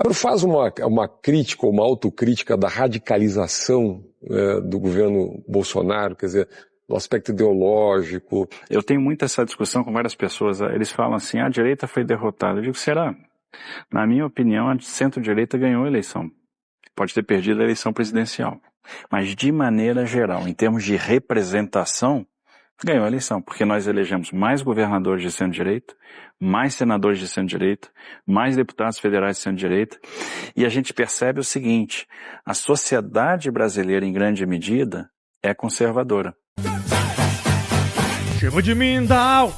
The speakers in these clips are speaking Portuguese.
Agora, faz uma crítica, uma autocrítica da radicalização do governo Bolsonaro, quer dizer, do aspecto ideológico. Eu tenho muito essa discussão com várias pessoas. Eles falam assim, a direita foi derrotada. Eu digo, será? Na minha opinião, a centro-direita ganhou a eleição. Pode ter perdido a eleição presidencial. Mas, de maneira geral, em termos de representação, ganhou a eleição, porque nós elegemos mais governadores de centro-direita, mais senadores de centro-direita, mais deputados federais de centro-direita, e a gente percebe o seguinte, a sociedade brasileira, em grande medida, é conservadora. Chama de mim, Dal!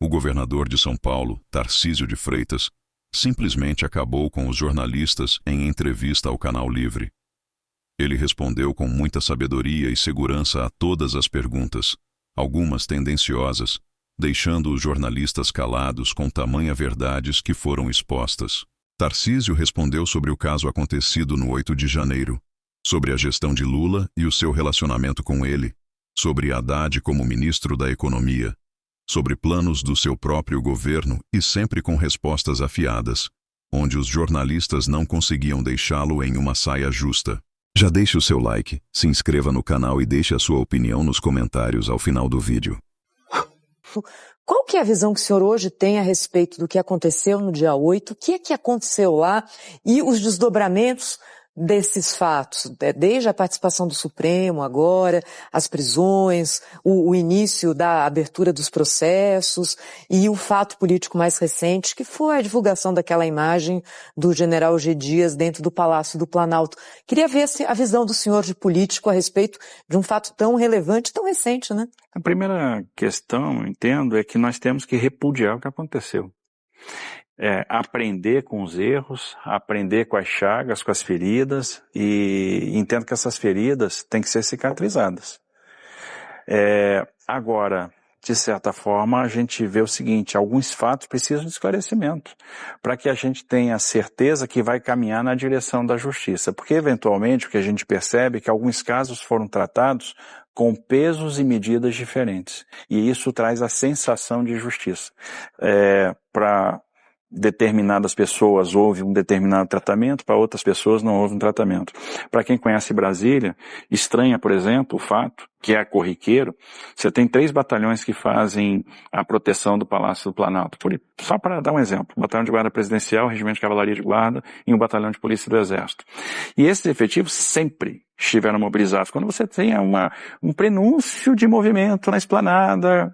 O governador de São Paulo, Tarcísio de Freitas, simplesmente acabou com os jornalistas em entrevista ao Canal Livre. Ele respondeu com muita sabedoria e segurança a todas as perguntas, algumas tendenciosas, deixando os jornalistas calados com tamanha verdades que foram expostas. Tarcísio respondeu sobre o caso acontecido no 8 de janeiro, sobre a gestão de Lula e o seu relacionamento com ele, sobre Haddad como ministro da Economia, sobre planos do seu próprio governo e sempre com respostas afiadas, onde os jornalistas não conseguiam deixá-lo em uma saia justa. Já deixe o seu like, se inscreva no canal e deixe a sua opinião nos comentários ao final do vídeo. Qual que é a visão que o senhor hoje tem a respeito do que aconteceu no dia 8? O que é que aconteceu lá e os desdobramentos desses fatos, desde a participação do Supremo agora, as prisões, o início da abertura dos processos e o fato político mais recente, que foi a divulgação daquela imagem do general G. Dias dentro do Palácio do Planalto. Queria ver a visão do senhor de político a respeito de um fato tão relevante, tão recente, né? A primeira questão, eu entendo, é que nós temos que repudiar o que aconteceu. Aprender com os erros, aprender com as chagas, com as feridas, e entendo que essas feridas têm que ser cicatrizadas. Agora, de certa forma, a gente vê o seguinte, alguns fatos precisam de esclarecimento, para que a gente tenha certeza que vai caminhar na direção da justiça, porque eventualmente o que a gente percebe é que alguns casos foram tratados com pesos e medidas diferentes, e isso traz a sensação de justiça. Para determinadas pessoas houve um determinado tratamento, para outras pessoas não houve um tratamento. Para quem conhece Brasília, estranha, por exemplo, o fato que é corriqueiro, você tem 3 batalhões que fazem a proteção do Palácio do Planalto. Só para dar um exemplo, Batalhão de Guarda Presidencial, Regimento de Cavalaria de Guarda e um Batalhão de Polícia do Exército. E esses efetivos sempre estiveram mobilizados. Quando você tem um prenúncio de movimento na esplanada,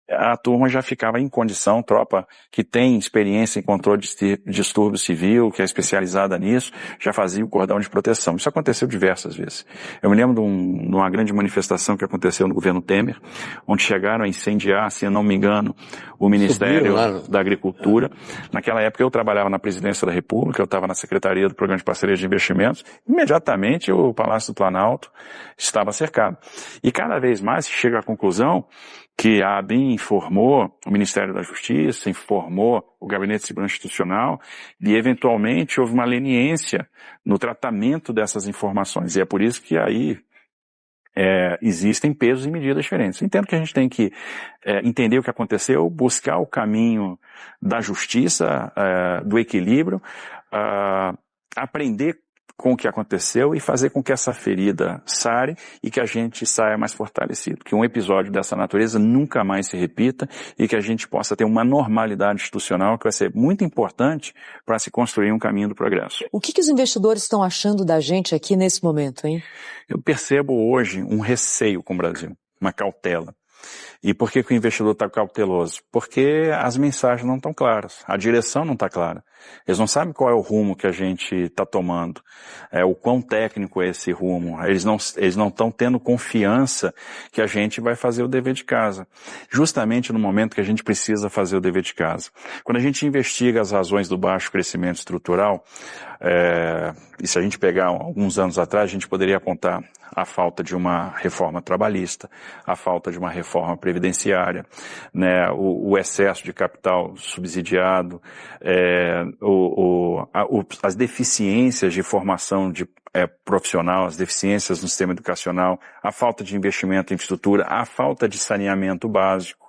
a turma já ficava em condição, tropa que tem experiência em controle de distúrbio civil, que é especializada nisso, já fazia o cordão de proteção. Isso aconteceu diversas vezes. Eu me lembro de uma grande manifestação que aconteceu no governo Temer, onde chegaram a incendiar, se eu não me engano, o Ministério da Agricultura. Naquela época eu trabalhava na Presidência da República, eu estava na Secretaria do Programa de Parceria de Investimentos, imediatamente o Palácio do Planalto estava cercado. E cada vez mais se chega à conclusão que a ABIN informou o Ministério da Justiça, informou o Gabinete de Segurança Institucional e, eventualmente, houve uma leniência no tratamento dessas informações. E é por isso que aí existem pesos e medidas diferentes. Entendo que a gente tem que entender o que aconteceu, buscar o caminho da justiça, do equilíbrio, aprender com o que aconteceu e fazer com que essa ferida sare e que a gente saia mais fortalecido. Que um episódio dessa natureza nunca mais se repita e que a gente possa ter uma normalidade institucional que vai ser muito importante para se construir um caminho do progresso. O que os investidores estão achando da gente aqui nesse momento, hein? Eu percebo hoje um receio com o Brasil, uma cautela. E por que o investidor está cauteloso? Porque as mensagens não estão claras, a direção não está clara. Eles não sabem qual é o rumo que a gente está tomando, o quão técnico é esse rumo. Eles não estão tendo confiança que a gente vai fazer o dever de casa, justamente no momento que a gente precisa fazer o dever de casa. Quando a gente investiga as razões do baixo crescimento estrutural, e se a gente pegar alguns anos atrás, a gente poderia apontar a falta de uma reforma trabalhista, a falta de uma reforma previdenciária, né, o excesso de capital subsidiado, as deficiências de formação profissional, as deficiências no sistema educacional, a falta de investimento em infraestrutura, a falta de saneamento básico.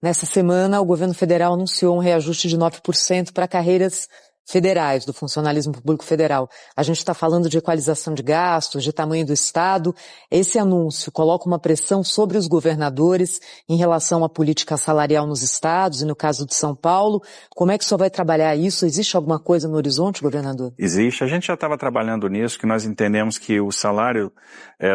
Nessa semana, o governo federal anunciou um reajuste de 9% para carreiras federais, do funcionalismo público federal. A gente está falando de equalização de gastos, de tamanho do Estado. Esse anúncio coloca uma pressão sobre os governadores em relação à política salarial nos estados e no caso de São Paulo. Como é que o senhor vai trabalhar isso? Existe alguma coisa no horizonte, governador? Existe. A gente já estava trabalhando nisso, que nós entendemos que o salário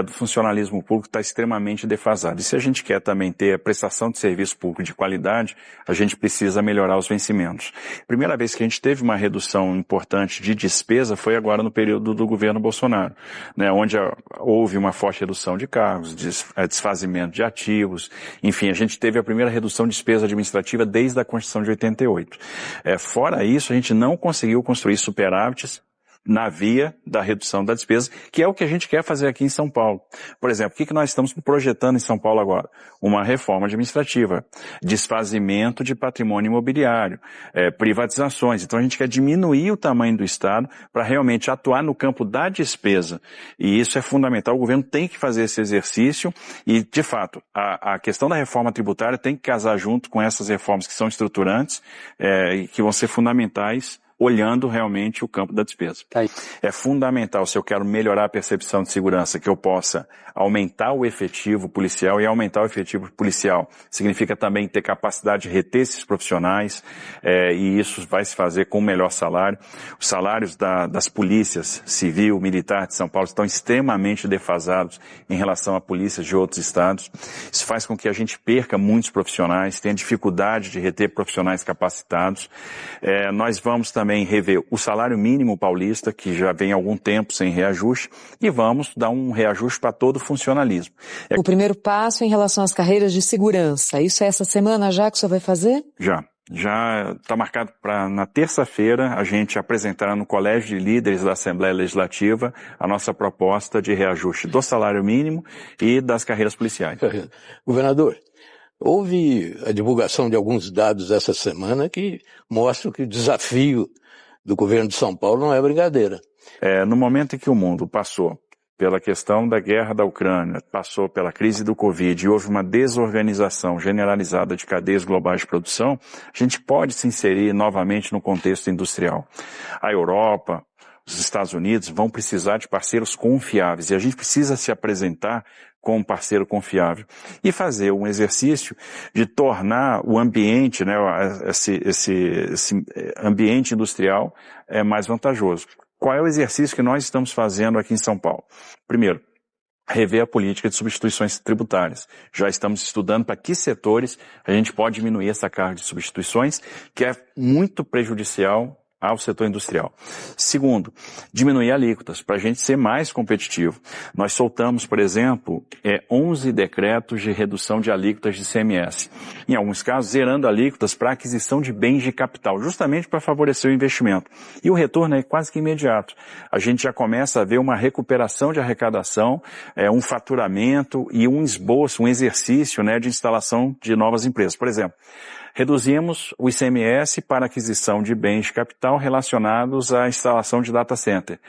do funcionalismo público está extremamente defasado. E se a gente quer também ter a prestação de serviço público de qualidade, a gente precisa melhorar os vencimentos. Primeira vez que a gente teve uma redução importante de despesa foi agora no período do governo Bolsonaro, né, onde houve uma forte redução de cargos, desfazimento de ativos, enfim, a gente teve a primeira redução de despesa administrativa desde a Constituição de 88. Fora isso, a gente não conseguiu construir superávites na via da redução da despesa, que é o que a gente quer fazer aqui em São Paulo. Por exemplo, o que nós estamos projetando em São Paulo agora? Uma reforma administrativa, desfazimento de patrimônio imobiliário, privatizações. Então a gente quer diminuir o tamanho do Estado para realmente atuar no campo da despesa. E isso é fundamental. O governo tem que fazer esse exercício e, de fato, a questão da reforma tributária tem que casar junto com essas reformas que são estruturantes e que vão ser fundamentais, olhando realmente o campo da despesa. É fundamental, se eu quero melhorar a percepção de segurança, que eu possa aumentar o efetivo policial, e aumentar o efetivo policial significa também ter capacidade de reter esses profissionais, e isso vai se fazer com o melhor salário. Os salários das polícias civil, militar de São Paulo estão extremamente defasados em relação a polícias de outros estados. Isso faz com que a gente perca muitos profissionais, tenha dificuldade de reter profissionais capacitados. Nós vamos também rever o salário mínimo paulista, que já vem há algum tempo sem reajuste, e vamos dar um reajuste para todo o funcionalismo. O primeiro passo em relação às carreiras de segurança, isso é essa semana já que o senhor vai fazer? Já está marcado para na terça-feira a gente apresentar no Colégio de Líderes da Assembleia Legislativa a nossa proposta de reajuste do salário mínimo e das carreiras policiais. Governador, houve a divulgação de alguns dados essa semana que mostram que o desafio do governo de São Paulo não é brincadeira. No momento em que o mundo passou pela questão da guerra da Ucrânia, passou pela crise do Covid e houve uma desorganização generalizada de cadeias globais de produção, a gente pode se inserir novamente no contexto industrial. A Europa, os Estados Unidos vão precisar de parceiros confiáveis e a gente precisa se apresentar como um parceiro confiável e fazer um exercício de tornar o ambiente, né, esse ambiente industrial mais vantajoso. Qual é o exercício que nós estamos fazendo aqui em São Paulo? Primeiro, rever a política de substituições tributárias. Já estamos estudando para que setores a gente pode diminuir essa carga de substituições, que é muito prejudicial ao setor industrial. Segundo, diminuir alíquotas, para a gente ser mais competitivo. Nós soltamos, por exemplo, 11 decretos de redução de alíquotas de ICMS. Em alguns casos, zerando alíquotas para aquisição de bens de capital, justamente para favorecer o investimento. E o retorno é quase que imediato. A gente já começa a ver uma recuperação de arrecadação, um faturamento e um esboço, um exercício, né, de instalação de novas empresas. Por exemplo, reduzimos o ICMS para aquisição de bens de capital relacionados à instalação de data center.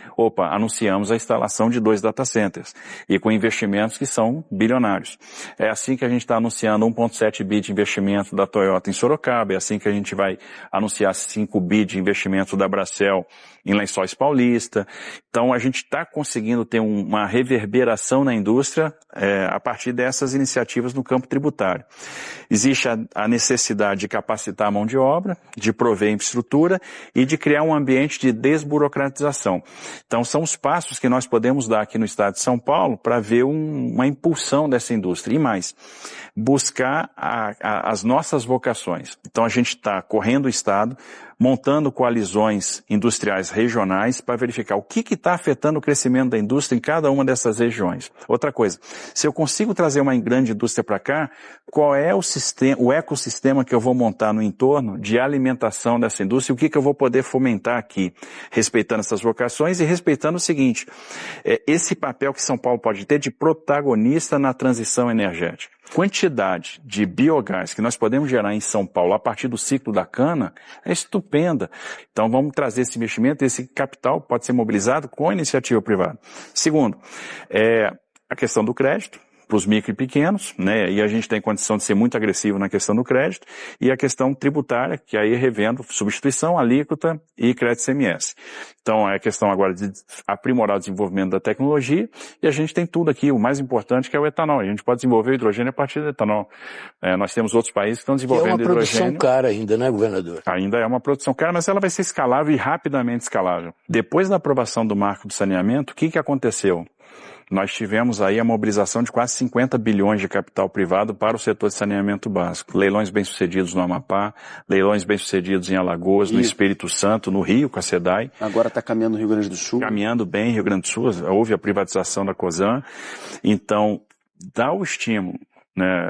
Anunciamos a instalação de 2 data centers e com investimentos que são bilionários. É assim que a gente está anunciando 1,7 bi de investimento da Toyota em Sorocaba, é assim que a gente vai anunciar 5 bi de investimento da Bracel em Lençóis Paulista. Então a gente está conseguindo ter uma reverberação na indústria a partir dessas iniciativas no campo tributário. Existe a necessidade de capacitar a mão de obra, de prover infraestrutura e de criar um ambiente de desburocratização. Então são os passos que nós podemos dar aqui no estado de São Paulo para ver uma impulsão dessa indústria. E mais, buscar as nossas vocações. Então a gente está correndo o estado, montando coalizões industriais regionais para verificar o que está afetando o crescimento da indústria em cada uma dessas regiões. Outra coisa, se eu consigo trazer uma grande indústria para cá, qual é o ecossistema que eu vou montar no entorno de alimentação dessa indústria e o que eu vou poder fomentar aqui, respeitando essas vocações e respeitando o seguinte, esse papel que São Paulo pode ter de protagonista na transição energética. Quantidade de biogás que nós podemos gerar em São Paulo a partir do ciclo da cana é estupenda. Então vamos trazer esse investimento, esse capital pode ser mobilizado com a iniciativa privada. Segundo, a questão do crédito. para os micro e pequenos, né? E a gente tem condição de ser muito agressivo na questão do crédito, e a questão tributária, que aí revendo substituição, alíquota e crédito CMS. Então é a questão agora de aprimorar o desenvolvimento da tecnologia, e a gente tem tudo aqui, o mais importante que é o etanol. A gente pode desenvolver o hidrogênio a partir do etanol. Nós temos outros países que estão desenvolvendo hidrogênio. É uma produção cara ainda, né, governador? Ainda é uma produção cara, mas ela vai ser escalável e rapidamente escalável. Depois da aprovação do marco do saneamento, o que aconteceu? Nós tivemos aí a mobilização de quase 50 bilhões de capital privado para o setor de saneamento básico. Leilões bem-sucedidos no Amapá, leilões bem-sucedidos em Alagoas, no Espírito Santo, no Rio, com a SEDAI. Agora está caminhando no Rio Grande do Sul. Caminhando bem, Rio Grande do Sul, houve a privatização da Cosan. Então, dá o estímulo, né,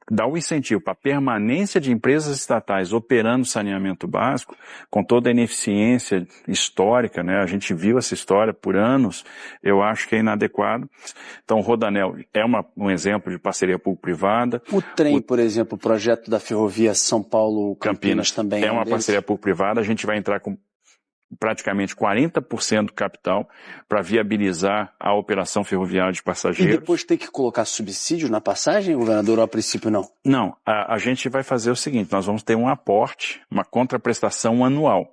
dá o incentivo para a permanência de empresas estatais operando saneamento básico, com toda a ineficiência histórica, né, a gente viu essa história por anos, eu acho que é inadequado. Então, o Rodanel é um exemplo de parceria público-privada. O trem, por exemplo, o projeto da ferrovia São Paulo-Campinas também é uma parceria público-privada, a gente vai entrar com praticamente 40% do capital para viabilizar a operação ferroviária de passageiros. E depois tem que colocar subsídio na passagem, governador, ou a princípio não? Não, a gente vai fazer o seguinte, nós vamos ter um aporte, uma contraprestação anual.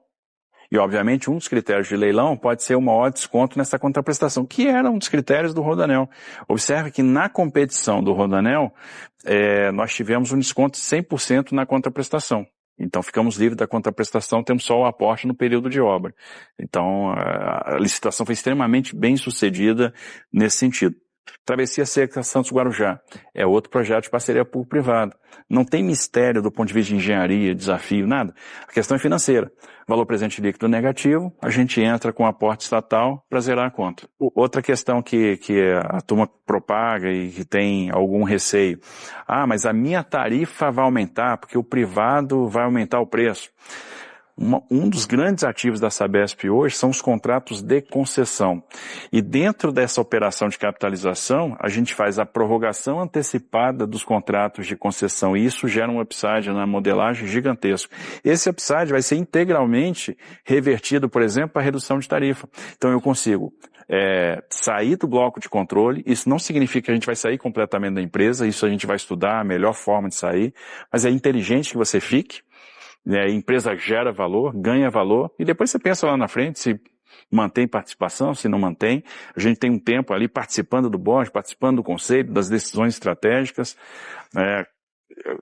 E, obviamente, um dos critérios de leilão pode ser o maior desconto nessa contraprestação, que era um dos critérios do Rodanel. Observe que na competição do Rodanel, nós tivemos um desconto de 100% na contraprestação. Então ficamos livres da contraprestação, temos só o aporte no período de obra. Então a licitação foi extremamente bem sucedida nesse sentido. Travessia Seca Santos Guarujá é outro projeto de parceria público-privada. Não tem mistério do ponto de vista de engenharia, desafio, nada. A questão é financeira. Valor presente líquido negativo, a gente entra com aporte estatal para zerar a conta. Outra questão que a turma propaga e que tem algum receio. Mas a minha tarifa vai aumentar porque o privado vai aumentar o preço. Um dos grandes ativos da Sabesp hoje são os contratos de concessão. E dentro dessa operação de capitalização, a gente faz a prorrogação antecipada dos contratos de concessão. E isso gera um upside na modelagem gigantesco. Esse upside vai ser integralmente revertido, por exemplo, para a redução de tarifa. Então eu consigo sair do bloco de controle. Isso não significa que a gente vai sair completamente da empresa. Isso a gente vai estudar a melhor forma de sair. Mas é inteligente que você fique. A empresa gera valor, ganha valor, e depois você pensa lá na frente se mantém participação, se não mantém. A gente tem um tempo ali participando do board, participando do conselho, das decisões estratégicas,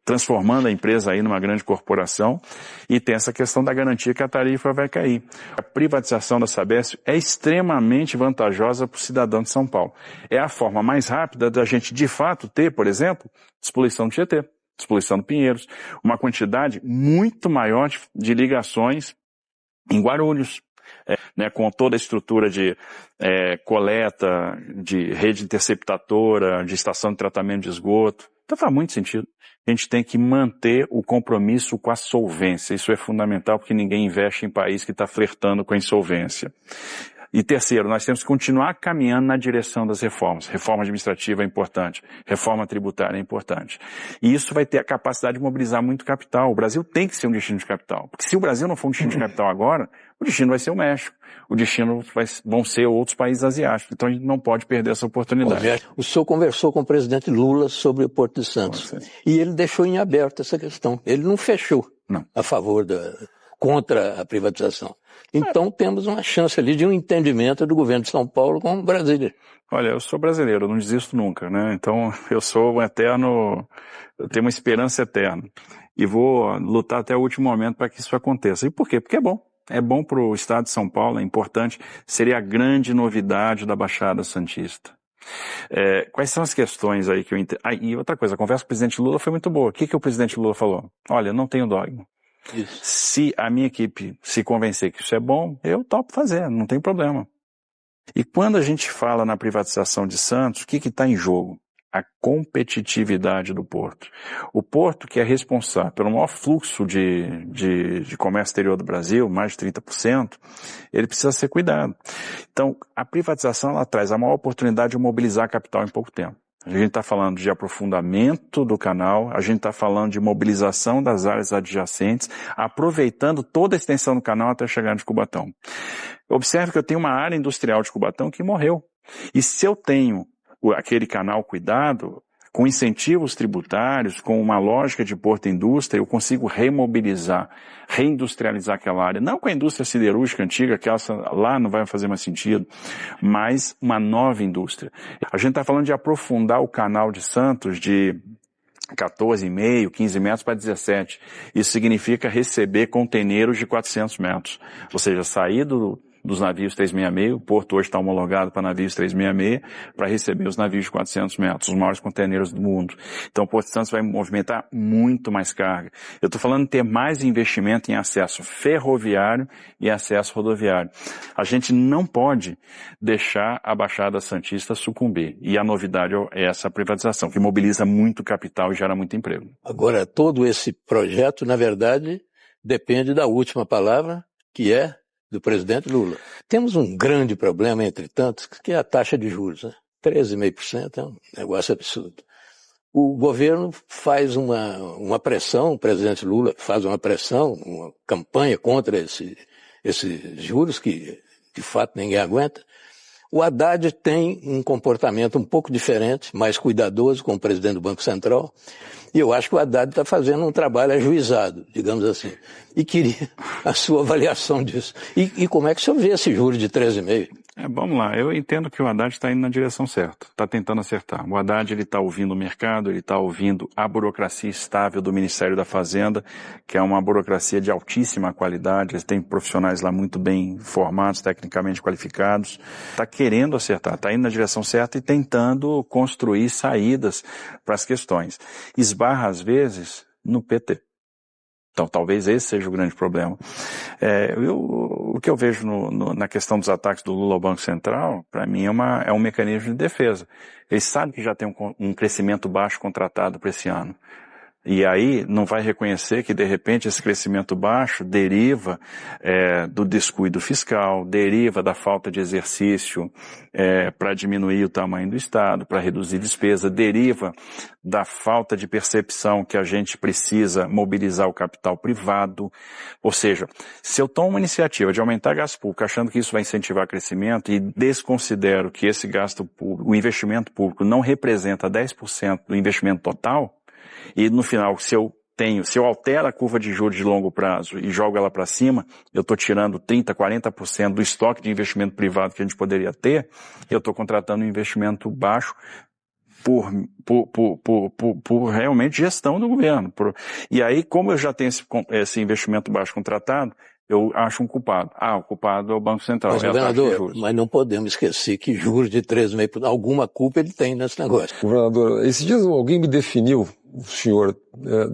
transformando a empresa aí numa grande corporação, e tem essa questão da garantia que a tarifa vai cair. A privatização da Sabesp é extremamente vantajosa para o cidadão de São Paulo. É a forma mais rápida da gente, de fato, ter, por exemplo, despoluição do Tietê, despoluição do Pinheiros, uma quantidade muito maior de ligações em Guarulhos, com toda a estrutura de coleta, de rede interceptadora, de estação de tratamento de esgoto. Então faz muito sentido. A gente tem que manter o compromisso com a solvência. Isso é fundamental porque ninguém investe em país que está flertando com a insolvência. E terceiro, nós temos que continuar caminhando na direção das reformas. Reforma administrativa é importante, reforma tributária é importante. E isso vai ter a capacidade de mobilizar muito capital. O Brasil tem que ser um destino de capital. Porque se o Brasil não for um destino de capital agora, o destino vai ser o México. O destino vão ser outros países asiáticos. Então a gente não pode perder essa oportunidade. O senhor conversou com o presidente Lula sobre o Porto de Santos. E ele deixou em aberto essa questão. Ele não fechou a favor contra a privatização. Então temos uma chance ali de um entendimento do governo de São Paulo com Brasília. Olha, eu sou brasileiro, eu não desisto nunca, né? Então eu sou um eterno, eu tenho uma esperança eterna. E vou lutar até o último momento para que isso aconteça. E por quê? Porque é bom. É bom para o estado de São Paulo, é importante. Seria a grande novidade da Baixada Santista. Quais são as questões aí que eu entendo? E outra coisa, a conversa com o presidente Lula foi muito boa. O que o presidente Lula falou? Olha, eu não tenho dogma. Isso. Se a minha equipe se convencer que isso é bom, eu topo fazer, não tem problema. E quando a gente fala na privatização de Santos, o que está em jogo? A competitividade do porto. O porto, que é responsável pelo maior fluxo de comércio exterior do Brasil, mais de 30%, ele precisa ser cuidado. Então, a privatização ela traz a maior oportunidade de mobilizar capital em pouco tempo. A gente está falando de aprofundamento do canal, a gente está falando de mobilização das áreas adjacentes, aproveitando toda a extensão do canal até chegar de Cubatão. Observe que eu tenho uma área industrial de Cubatão que morreu. E se eu tenho aquele canal cuidado, Com incentivos tributários, com uma lógica de porto-indústria, eu consigo remobilizar, reindustrializar aquela área. Não com a indústria siderúrgica antiga, que lá não vai fazer mais sentido, mas uma nova indústria. A gente está falando de aprofundar o canal de Santos de 14,5, 15 metros para 17. Isso significa receber conteneiros de 400 metros. Ou seja, sair dos navios 366, o porto hoje está homologado para navios 366, para receber os navios de 400 metros, os maiores conteneiros do mundo. Então o Porto de Santos vai movimentar muito mais carga. Eu estou falando de ter mais investimento em acesso ferroviário e acesso rodoviário. A gente não pode deixar a Baixada Santista sucumbir. E a novidade é essa privatização, que mobiliza muito capital e gera muito emprego. Agora, todo esse projeto, na verdade, depende da última palavra, que é do presidente Lula. Temos um grande problema, entre tantos, que é a taxa de juros, né? 13,5% é um negócio absurdo. O governo faz uma pressão, o presidente Lula faz uma pressão, uma campanha contra esses juros que, de fato, ninguém aguenta. O Haddad tem um comportamento um pouco diferente, mais cuidadoso com o presidente do Banco Central. E eu acho que o Haddad está fazendo um trabalho ajuizado, digamos assim. E queria a sua avaliação disso. E como é que o senhor vê esse juro de 13,5%? Vamos lá, eu entendo que o Haddad está indo na direção certa, está tentando acertar. O Haddad está ouvindo o mercado, ele está ouvindo a burocracia estável do Ministério da Fazenda, que é uma burocracia de altíssima qualidade, eles têm profissionais lá muito bem formados, tecnicamente qualificados, está querendo acertar, está indo na direção certa e tentando construir saídas para as questões. Esbarra, às vezes, no PT. Então, talvez esse seja o grande problema. O que eu vejo na questão dos ataques do Lula ao Banco Central, para mim é um mecanismo de defesa. Eles sabem que já tem um crescimento baixo contratado para esse ano. E aí não vai reconhecer que, de repente, esse crescimento baixo deriva do descuido fiscal, deriva da falta de exercício para diminuir o tamanho do Estado, para reduzir despesa, deriva da falta de percepção que a gente precisa mobilizar o capital privado. Ou seja, se eu tomo uma iniciativa de aumentar gasto público achando que isso vai incentivar crescimento e desconsidero que esse gasto público, o investimento público não representa 10% do investimento total, e no final, se eu altero a curva de juros de longo prazo e jogo ela para cima, eu estou tirando 30%, 40% do estoque de investimento privado que a gente poderia ter, eu estou contratando um investimento baixo por realmente gestão do governo. E aí, como eu já tenho esse investimento baixo contratado, eu acho um culpado. O culpado é o Banco Central. Mas, governador, mas não podemos esquecer que juros de 13,5%, alguma culpa ele tem nesse negócio. Governador, esses dias alguém me definiu, o senhor,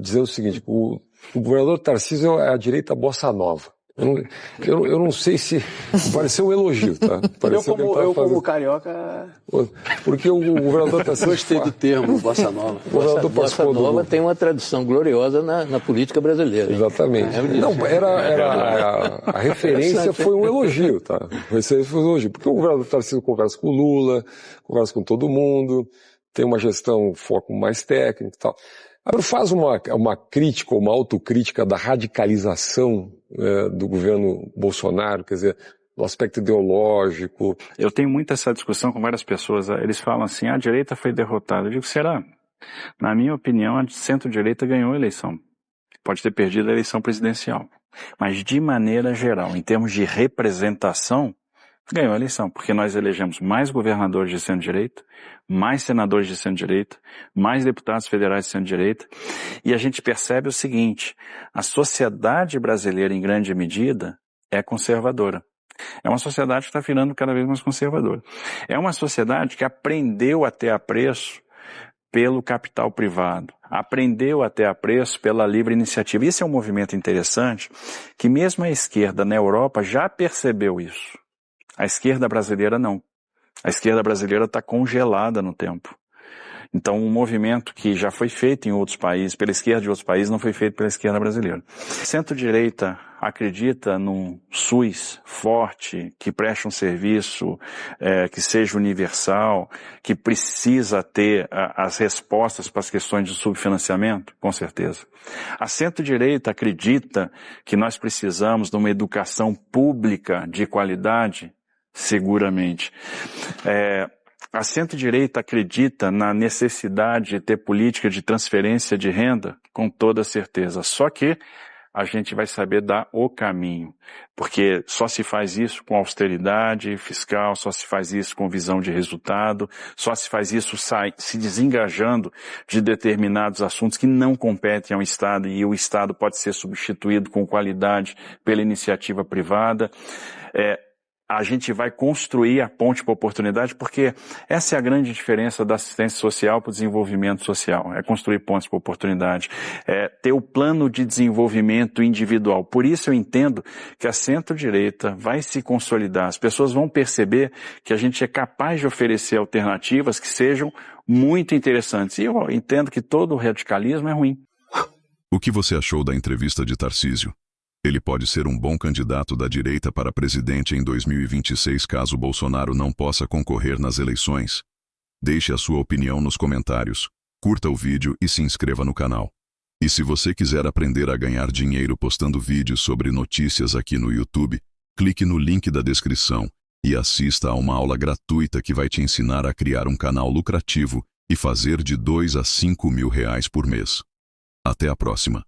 dizer o seguinte, o governador Tarcísio é a direita bossa nova. Eu não sei se pareceu um elogio, tá? Eu como carioca... Porque o governador Tarcísio... Gostei do termo, bossa nova. Bossa nova tem uma tradição gloriosa na política brasileira. Exatamente. Não, a referência foi um elogio, tá? Foi um elogio. Porque o governador Tarcísio conversa com o Lula, conversa com todo mundo, tem uma gestão, um foco mais técnico e tal. Agora faz uma crítica, uma autocrítica da radicalização do governo Bolsonaro, quer dizer, do aspecto ideológico. Eu tenho muito essa discussão com várias pessoas, eles falam assim, a direita foi derrotada. Eu digo, será? Na minha opinião, a centro-direita ganhou a eleição. Pode ter perdido a eleição presidencial. Mas de maneira geral, em termos de representação, ganhou a eleição, porque nós elegemos mais governadores de centro-direita, mais senadores de centro-direita, mais deputados federais de centro-direita, e a gente percebe o seguinte, a sociedade brasileira, em grande medida, é conservadora. É uma sociedade que está virando cada vez mais conservadora. É uma sociedade que aprendeu a ter apreço pelo capital privado, aprendeu a ter apreço pela livre iniciativa. Isso é um movimento interessante, que mesmo a esquerda na Europa já percebeu isso. A esquerda brasileira não. A esquerda brasileira está congelada no tempo. Então, um movimento que já foi feito em outros países, pela esquerda de outros países, não foi feito pela esquerda brasileira. Centro-direita acredita num SUS forte, que preste um serviço, que seja universal, que precisa ter as respostas para as questões de subfinanciamento? Com certeza. A centro-direita acredita que nós precisamos de uma educação pública de qualidade? Seguramente. A centro-direita acredita na necessidade de ter política de transferência de renda? Com toda certeza. Só que a gente vai saber dar o caminho, porque só se faz isso com austeridade fiscal, só se faz isso com visão de resultado, só se faz isso se desengajando de determinados assuntos que não competem ao Estado, e o Estado pode ser substituído com qualidade pela iniciativa privada. A gente vai construir a ponte para a oportunidade, porque essa é a grande diferença da assistência social para o desenvolvimento social. É construir pontes para a oportunidade, é ter o plano de desenvolvimento individual. Por isso eu entendo que a centro-direita vai se consolidar. As pessoas vão perceber que a gente é capaz de oferecer alternativas que sejam muito interessantes. E eu entendo que todo radicalismo é ruim. O que você achou da entrevista de Tarcísio? Ele pode ser um bom candidato da direita para presidente em 2026 caso Bolsonaro não possa concorrer nas eleições. Deixe a sua opinião nos comentários, curta o vídeo e se inscreva no canal. E se você quiser aprender a ganhar dinheiro postando vídeos sobre notícias aqui no YouTube, clique no link da descrição e assista a uma aula gratuita que vai te ensinar a criar um canal lucrativo e fazer de R$2 a R$5 mil por mês. Até a próxima.